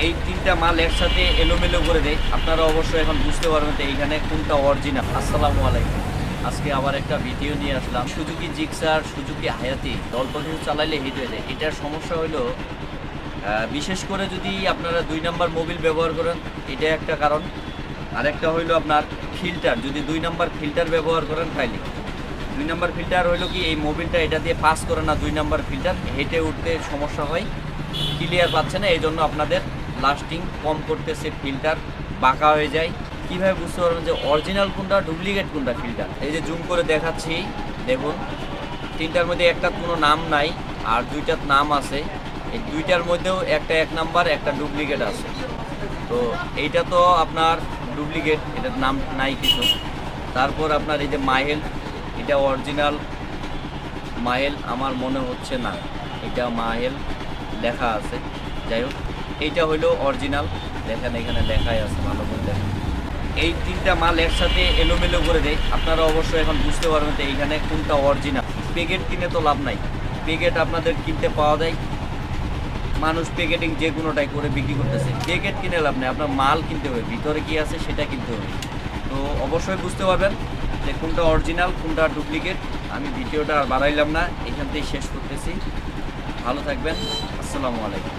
এই তিনটা মাল একসাথে এলোমেলো করে দেয়, আপনারা অবশ্যই এখন বুঝতে পারবেন তো এইখানে কোনটা অরিজিনাল। আসসালামু আলাইকুম। আজকে আবার একটা ভিডিও নিয়ে আসলাম। সুজুকি জিক্সার, সুজুকি হায়াতি অল্প কিছু চালাইলে হিট হয়ে যায়। এটার সমস্যা হলো বিশেষ করে যদি আপনারা 2 নাম্বার মোবিল ব্যবহার করেন, এটা একটা কারণ। আরেকটা হইলো আপনার ফিল্টার, যদি 2 নাম্বার ফিল্টার ব্যবহার করেন তাইলে 2 নাম্বার ফিল্টার হইলো কি এই মোবিলটা এটা দিয়ে পাস করে না, 2 নাম্বার ফিল্টার হেঁটে উঠতে সমস্যা হয়, ক্লিয়ার পাচ্ছে না, এই জন্য আপনাদের লাস্টিং কম করতেছে, ফিল্টার বাঁকা হয়ে যায়। কীভাবে বুঝতে পারবেন যে অরিজিনাল কোনটা ডুপ্লিকেট কোনটা ফিল্টার? এই যে জুম করে দেখাচ্ছি, দেখুন তিনটার মধ্যে একটা কোনো নাম নাই আর দুইটার নাম আছে। এই দুইটার মধ্যেও একটা 1 নাম্বার একটা ডুপ্লিকেট আছে। তো এইটা তো আপনার ডুপ্লিকেট, এটার নাম নাই কিছু। তারপর আপনার এই যে মাইল, এটা অরিজিনাল মাইল আমার মনে হচ্ছে না, এটা মাইল লেখা আছে। যাই হোক, এইটা হইলো অরিজিনাল, দেখেন এখানে লেখাই আছে, ভালো করে দেখেন। এই তিনটা মাল একসাথে এলোমেলো করে দেয়, আপনারা অবশ্যই এখন বুঝতে পারবেন তো এইখানে কোনটা অরিজিনাল। প্যাকেট কিনে তো লাভ নাই, প্যাকেট আপনাদের কিনতে পাওয়া যায়, মানুষ প্যাকেটিং যে কোনোটাই করে বিক্রি করতেছে, প্যাকেট কিনে লাভ নেই, আপনার মাল কিনতে হবে, ভিতরে কি আছে সেটা কিনতে হবে। তো অবশ্যই বুঝতে পারবেন যে কোনটা অরিজিনাল কোনটা ডুপ্লিকেট। আমি ভিডিওটা আর বাড়াইলাম না, এখান থেকেই শেষ করতেছি। ভালো থাকবেন, আসসালামু আলাইকুম।